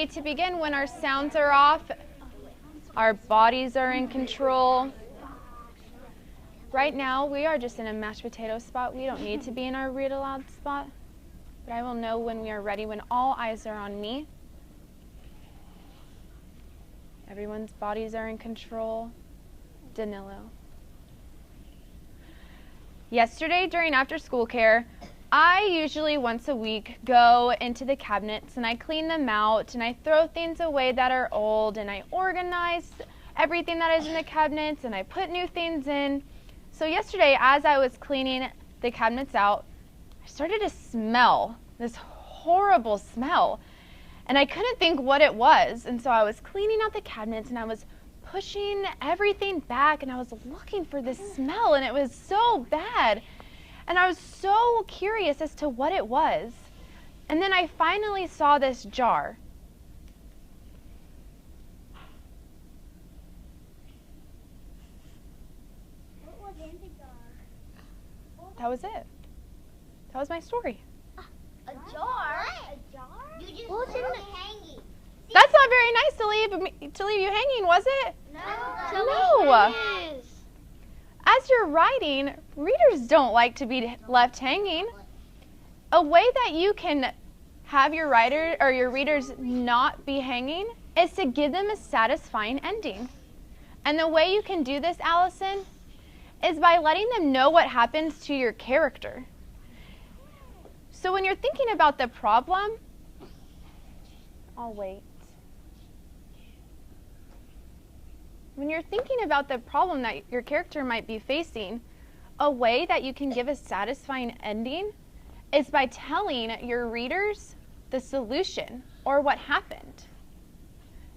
ready to begin when our sounds are off, our bodies are in control. Right now, we are just in a mashed potato spot. We don't need to be in our read aloud spot. But I will know when we are ready, when all eyes are on me. Everyone's bodies are in control. Danilo. Yesterday, during after school care, I usually once a week go into the cabinets and I clean them out and I throw things away that are old and I organize everything that is in the cabinets and I put new things in. So yesterday, as I was cleaning the cabinets out, I started to smell this horrible smell. And I couldn't think what it was. And so I was cleaning out the cabinets and I was pushing everything back and I was looking for this smell and it was so bad. And I was so curious as to what it was. And then I finally saw this jar. What was in the jar? That was it. That was my story. A jar? A jar? You just left me hanging. That's not very nice to leave you hanging, was it? No. As you're writing, readers don't like to be left hanging. A way that you can have your writer or your readers not be hanging is to give them a satisfying ending. And the way you can do this, Allison, is by letting them know what happens to your character. So when you're thinking about the problem, I'll wait. When you're thinking about the problem that your character might be facing, a way that you can give a satisfying ending is by telling your readers the solution or what happened.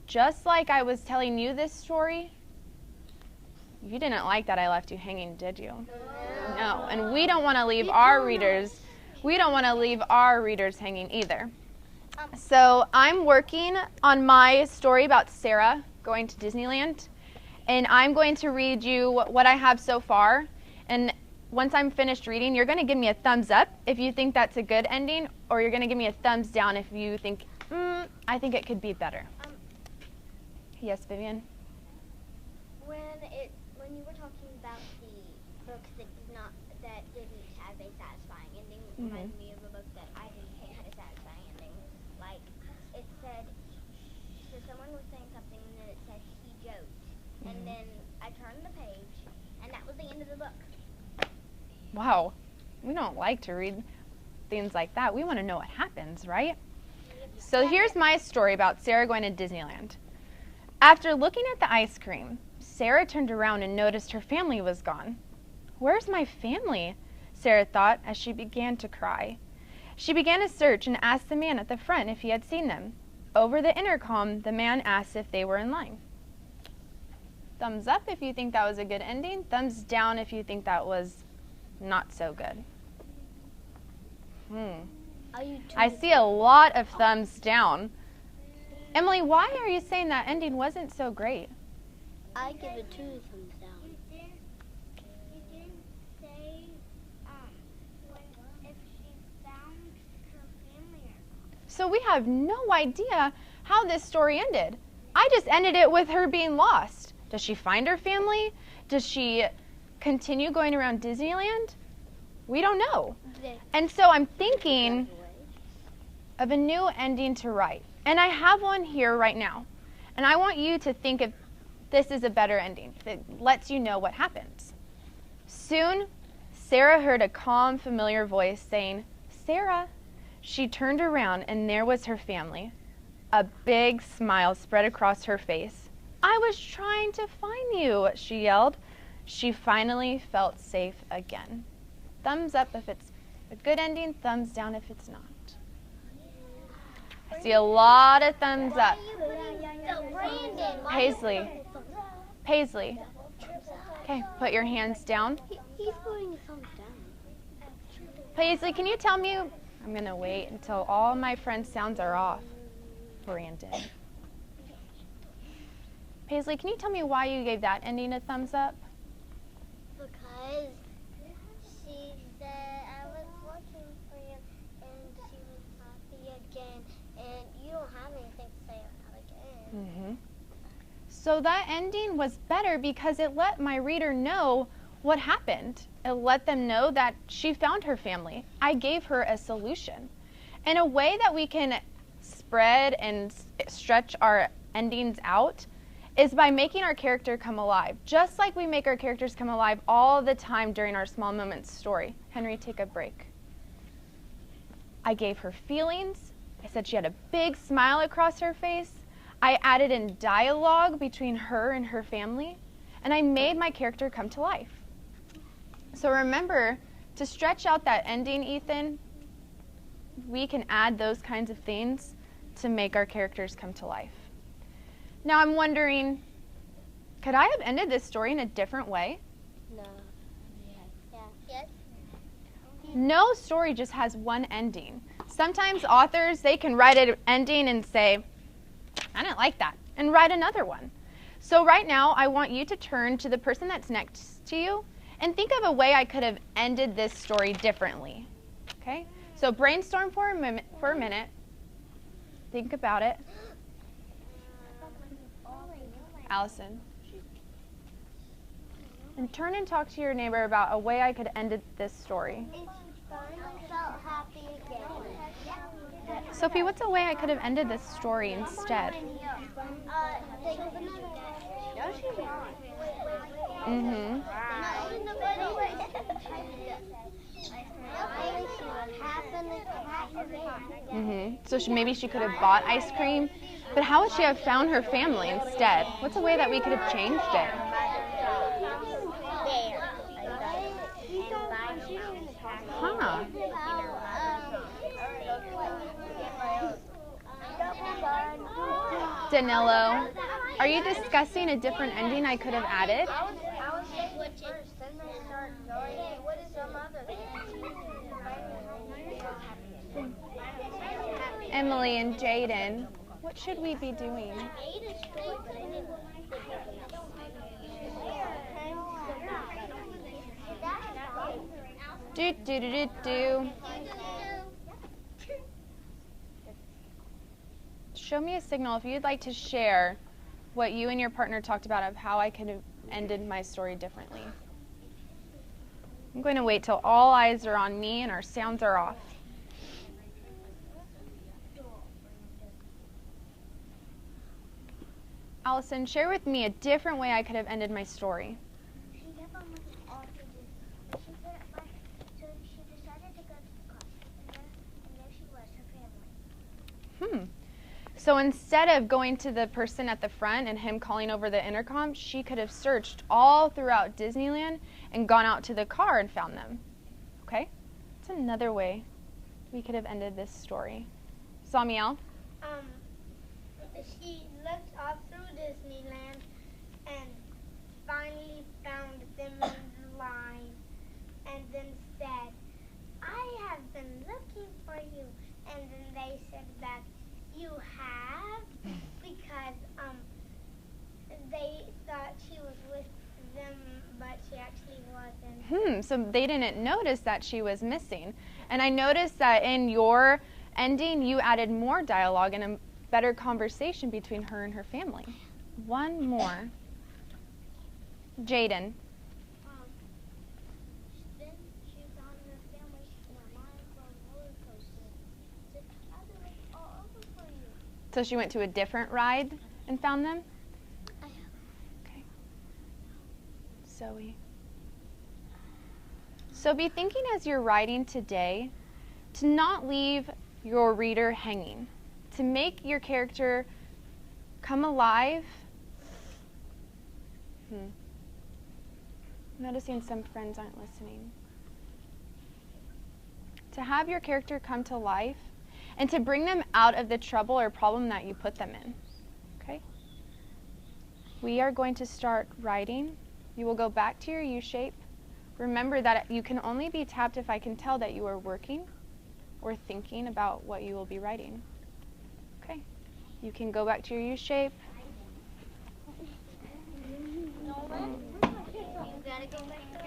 Just like I was telling you this story, you didn't like that I left you hanging, did you? No. And we don't want to leave our readers, hanging either. So I'm working on my story about Sarah going to Disneyland. And I'm going to read you what I have so far. And once I'm finished reading, you're going to give me a thumbs up if you think that's a good ending, or you're going to give me a thumbs down if you think, I think it could be better. Yes, Vivian? When you were talking about the books that didn't have a satisfying ending, it reminded me of a book that I didn't think had a satisfying ending. Like, it said, so someone was saying something and then it said he joked. And then I turned the page, and that was the end of the book. Wow. We don't like to read things like that. We want to know what happens, right? So here's my story about Sarah going to Disneyland. After looking at the ice cream, Sarah turned around and noticed her family was gone. Where's my family? Sarah thought as she began to cry. She began to search and asked the man at the front if he had seen them. Over the intercom, the man asked if they were in line. Thumbs up if you think that was a good ending. Thumbs down if you think that was not so good. I see a lot of thumbs down. Emily, why are you saying that ending wasn't so great? I give it 2 thumbs down. You didn't say if she found her family or not. So we have no idea how this story ended. I just ended it with her being lost. Does she find her family? Does she continue going around Disneyland? We don't know. And so I'm thinking of a new ending to write. And I have one here right now. And I want you to think if this is a better ending that lets you know what happens. Soon, Sarah heard a calm, familiar voice saying, "Sarah." She turned around and there was her family. A big smile spread across her face. "I was trying to find you," she yelled. She finally felt safe again. Thumbs up if it's a good ending, thumbs down if it's not. I see a lot of thumbs up. Paisley. Okay, put your hands down. He's putting his thumbs down. Paisley, can you tell me? I'm going to wait until all my friends' sounds are off. Brandon. Paisley, can you tell me why you gave that ending a thumbs up? Because she said I was looking for you and she was happy again and you don't have anything to say So that ending was better because it let my reader know what happened. It let them know that she found her family. I gave her a solution. And a way that we can spread and stretch our endings out is by making our character come alive, just like we make our characters come alive all the time during our Small Moments story. Henry, take a break. I gave her feelings. I said she had a big smile across her face. I added in dialogue between her and her family, and I made my character come to life. So remember, to stretch out that ending, Ethan, we can add those kinds of things to make our characters come to life. Now I'm wondering, could I have ended this story in a different way? No. Yes. No story just has one ending. Sometimes authors, they can write an ending and say, I didn't like that, and write another one. So right now, I want you to turn to the person that's next to you and think of a way I could have ended this story differently. Okay? So brainstorm for a minute. Think about it. Allison. And turn and talk to your neighbor about a way I could have ended this story. Sophie, what's a way I could have ended this story instead? So maybe she could have bought ice cream, but how would she have found her family instead? What's a way that we could have changed it? Huh. Danilo, are you discussing a different ending I could have added? Emily and Jaden, what should we be doing? Do. Show me a signal if you'd like to share what you and your partner talked about of how I could have ended my story differently. I'm going to wait till all eyes are on me and our sounds are off. Allison, share with me a different way I could have ended my story. So instead of going to the person at the front and him calling over the intercom, she could have searched all throughout Disneyland and gone out to the car and found them. Okay? That's another way we could have ended this story. Samiel? She looked all through Disneyland and finally found them in line and then said, I have been looking for you. And then they said back, you have? Because they thought she was with them, but she actually wasn't. So they didn't notice that she was missing. And I noticed that in your ending, you added more dialogue and a better conversation between her and her family. One more. Jaden. Then she found her family in a line for a roller coaster. Said, I've been looking all over for you. So she went to a different ride and found them? Okay. Zoe. So be thinking as you're writing today to not leave your reader hanging, to make your character come alive. Noticing some friends aren't listening. To have your character come to life and to bring them out of the trouble or problem that you put them in. Okay? We are going to start writing. You will go back to your U shape. Remember that you can only be tapped if I can tell that you are working or thinking about what you will be writing. Okay? You can go back to your U shape. You gotta go back to